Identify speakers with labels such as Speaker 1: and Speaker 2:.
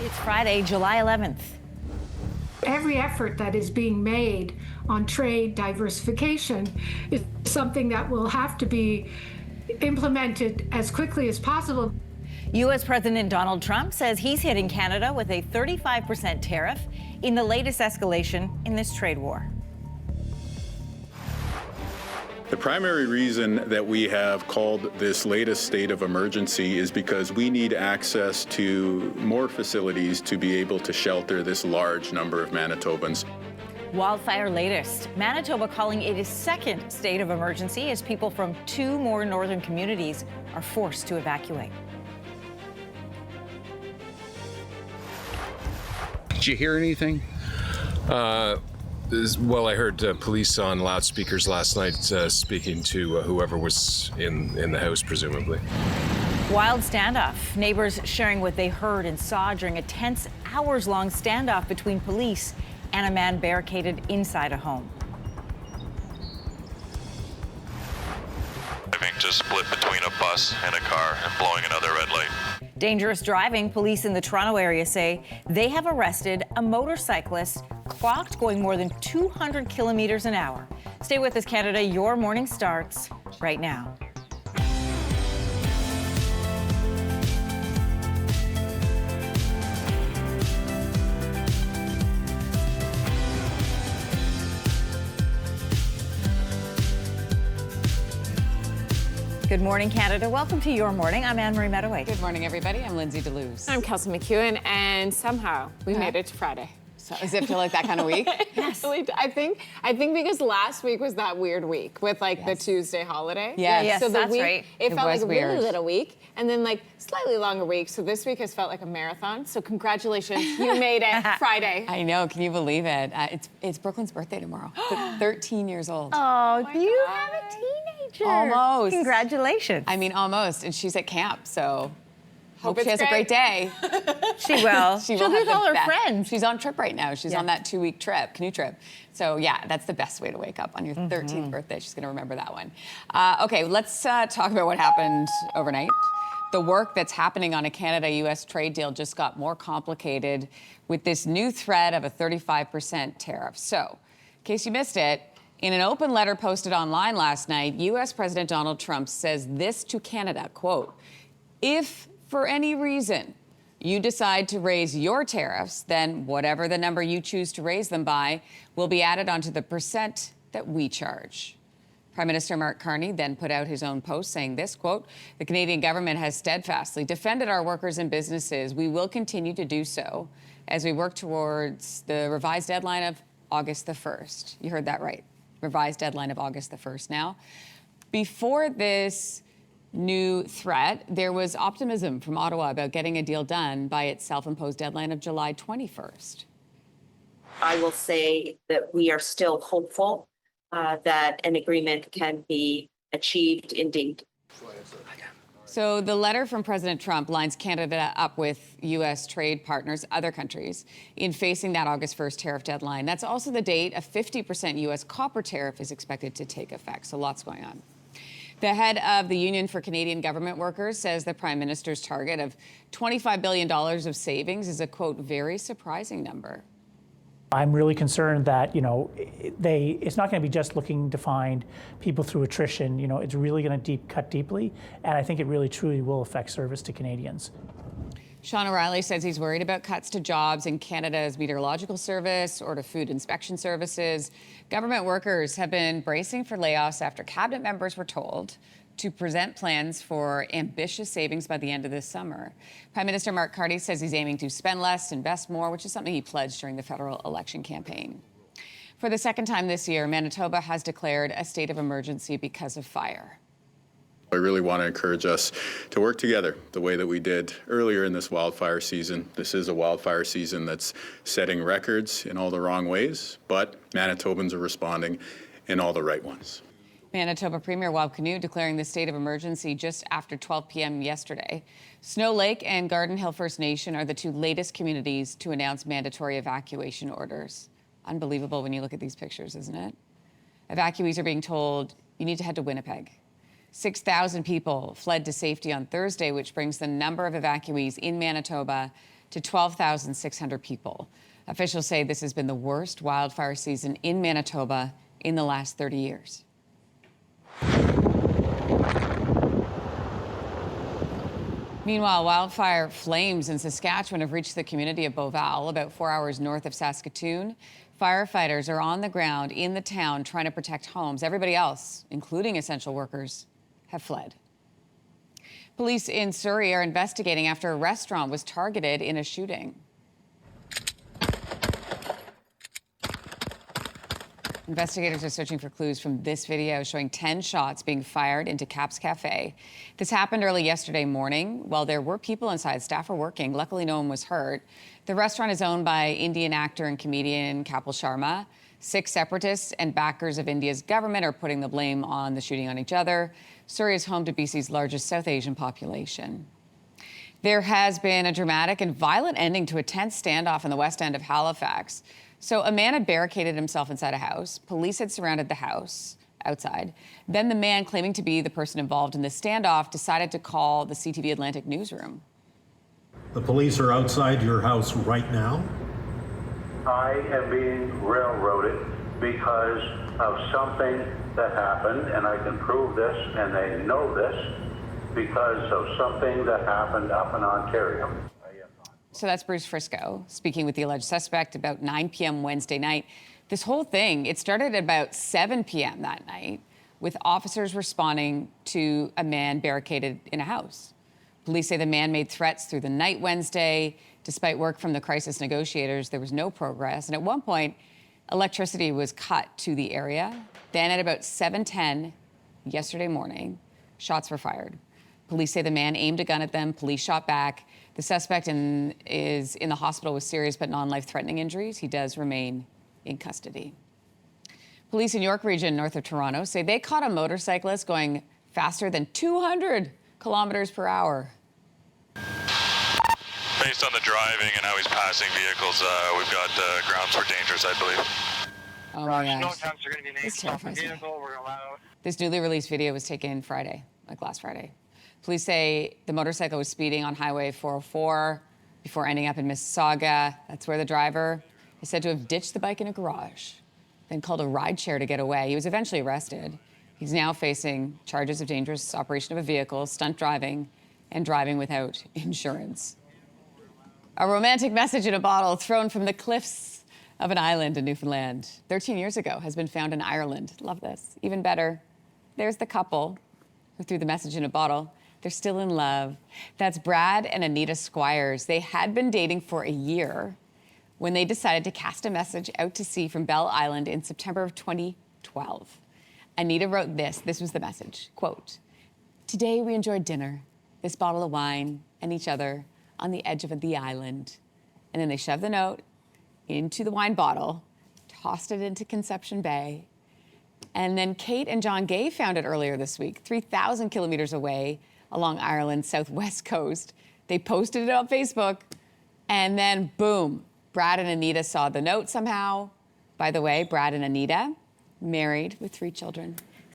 Speaker 1: It's Friday, July 11th.
Speaker 2: Every effort that is being made on trade diversification is something that will have to be implemented as quickly as possible.
Speaker 1: U.S. President Donald Trump says he's hitting Canada with a 35% tariff in the latest escalation in this trade war.
Speaker 3: The primary reason that we have called this latest state of emergency is because we need access to more facilities to be able to shelter this large number of Manitobans.
Speaker 1: Wildfire latest. Manitoba calling it a second state of emergency as people from 2 more northern communities are forced to evacuate.
Speaker 4: Did you hear anything? Well, I heard police on loudspeakers last night speaking to whoever was in the house, presumably.
Speaker 1: Wild standoff. Neighbors sharing what they heard and saw during a tense, hours-long standoff between police and a man barricaded inside a home.
Speaker 5: Just split between a bus and a car and blowing another red light.
Speaker 1: Dangerous driving. Police in the Toronto area say they have arrested a motorcyclist clocked going more than 200 kilometers an hour. Stay with us, Canada. Your morning starts right now. Good morning, Canada. Welcome to Your Morning. I'm Anne-Marie Mediwake.
Speaker 6: Good morning, everybody. I'm Lindsey Deluce.
Speaker 7: I'm Kelsey McEwen, and somehow we made it to Friday.
Speaker 6: So does it feel like that kind of week?
Speaker 7: Yes. I think because last week was that weird week with the Tuesday holiday.
Speaker 6: Yes.
Speaker 7: So the
Speaker 1: that's
Speaker 7: week,
Speaker 1: right.
Speaker 7: It felt like a
Speaker 6: weird.
Speaker 7: really little week, and then slightly longer week. So this week has felt like a marathon. So congratulations, you made it Friday.
Speaker 6: I know. Can you believe it? It's Brooklyn's birthday tomorrow. 13 years old.
Speaker 1: Oh,
Speaker 7: my
Speaker 1: you
Speaker 7: God.
Speaker 1: have a teenager.
Speaker 6: Almost.
Speaker 1: Congratulations.
Speaker 6: I mean, almost. And she's at camp, so hope
Speaker 7: it's
Speaker 6: she has a great day.
Speaker 1: She will.
Speaker 6: She'll
Speaker 1: be
Speaker 6: have
Speaker 1: with
Speaker 6: the
Speaker 1: all her
Speaker 6: best.
Speaker 1: friends.
Speaker 6: She's on trip right now. She's
Speaker 1: Yeah.
Speaker 6: on that 2-week trip, canoe trip. So yeah, that's the best way to wake up on your 13th birthday. She's gonna remember that one. Okay, let's talk about what happened overnight. The work that's happening on a Canada-U.S. trade deal just got more complicated with this new threat of a 35% tariff. So, in case you missed it, in an open letter posted online last night, U.S. President Donald Trump says this to Canada, quote, "If for any reason you decide to raise your tariffs, then whatever the number you choose to raise them by will be added onto the percent that we charge." Prime Minister Mark Carney then put out his own post saying this, quote, "The Canadian government has steadfastly defended our workers and businesses. We will continue to do so as we work towards the revised deadline of August the 1st. You heard that right. Revised deadline of August the 1st. Now, before this new threat, there was optimism from Ottawa about getting a deal done by its self-imposed deadline of July 21st.
Speaker 8: I will say that we are still hopeful that an agreement can be achieved indeed.
Speaker 6: So the letter from President Trump lines Canada up with U.S. trade partners, other countries, in facing that August 1st tariff deadline. That's also the date a 50% U.S. copper tariff is expected to take effect. So lots going on. The head of the Union for Canadian Government Workers says the Prime Minister's target of $25 billion of savings is a, quote, very surprising number.
Speaker 9: I'm really concerned that, it's not going to be just looking to find people through attrition. It's really going to cut deeply, and I think it really truly will affect service to Canadians.
Speaker 6: Sean O'Reilly says he's worried about cuts to jobs in Canada's meteorological service or to food inspection services. Government workers have been bracing for layoffs after cabinet members were told to present plans for ambitious savings by the end of this summer. Prime Minister Mark Carney says he's aiming to spend less, invest more, which is something he pledged during the federal election campaign. For the second time this year, Manitoba has declared a state of emergency because of fire.
Speaker 3: I really want to encourage us to work together the way that we did earlier in this wildfire season. This is a wildfire season that's setting records in all the wrong ways, but Manitobans are responding in all the right ones.
Speaker 6: Manitoba Premier Wab Kinew declaring the state of emergency just after 12 p.m. yesterday. Snow Lake and Garden Hill First Nation are the 2 latest communities to announce mandatory evacuation orders. Unbelievable when you look at these pictures, isn't it? Evacuees are being told you need to head to Winnipeg. 6,000 people fled to safety on Thursday, which brings the number of evacuees in Manitoba to 12,600 people. Officials say this has been the worst wildfire season in Manitoba in the last 30 years. Meanwhile, wildfire flames in Saskatchewan have reached the community of Beauval, about 4 hours north of Saskatoon. Firefighters are on the ground in the town trying to protect homes. Everybody else, including essential workers, have fled. Police in Surrey are investigating after a restaurant was targeted in a shooting. Investigators are searching for clues from this video showing 10 shots being fired into Cap's Cafe. This happened early yesterday morning. While there were people inside, staff were working. Luckily, no one was hurt. The restaurant is owned by Indian actor and comedian Kapil Sharma. 6 separatists and backers of India's government are putting the blame on the shooting on each other. Surrey is home to BC's largest South Asian population. There has been a dramatic and violent ending to a tense standoff in the west end of Halifax. So a man had barricaded himself inside a house. Police had surrounded the house outside. Then the man, claiming to be the person involved in the standoff, decided to call the CTV Atlantic newsroom.
Speaker 10: The police are outside your house right now?
Speaker 11: I am being railroaded because of something that happened, and I can prove this, and they know this, because of something that happened up in Ontario.
Speaker 6: So that's Bruce Frisco speaking with the alleged suspect about 9 p.m. Wednesday night. This whole thing, it started at about 7 p.m. that night with officers responding to a man barricaded in a house. Police say the man made threats through the night Wednesday. Despite work from the crisis negotiators, there was no progress. And at one point, electricity was cut to the area. Then at about 7:10 yesterday morning, shots were fired. Police say the man aimed a gun at them. Police shot back. The suspect is in the hospital with serious but non-life-threatening injuries. He does remain in custody. Police in York Region, north of Toronto, say they caught a motorcyclist going faster than 200 kilometers per hour.
Speaker 5: Based on the driving and how he's passing vehicles, we've got grounds for dangerous, I believe.
Speaker 6: Oh my gosh. This terrifies me. This newly released video was taken Friday, like last Friday. Police say the motorcycle was speeding on Highway 404 before ending up in Mississauga. That's where the driver is said to have ditched the bike in a garage, then called a rideshare to get away. He was eventually arrested. He's now facing charges of dangerous operation of a vehicle, stunt driving, and driving without insurance. A romantic message in a bottle thrown from the cliffs of an island in Newfoundland 13 years ago has been found in Ireland. Love this. Even better, there's the couple who threw the message in a bottle. They're still in love. That's Brad and Anita Squires. They had been dating for a year when they decided to cast a message out to sea from Bell Island in September of 2012. Anita wrote this. This was the message. Quote, "Today we enjoyed dinner, this bottle of wine, and each other on the edge of the island." And then they shoved the note into the wine bottle, tossed it into Conception Bay. And then Kate and John Gay found it earlier this week, 3,000 kilometers away along Ireland's southwest coast. They posted it on Facebook, and then boom, Brad and Anita saw the note somehow. By the way, Brad and Anita, married with 3 children.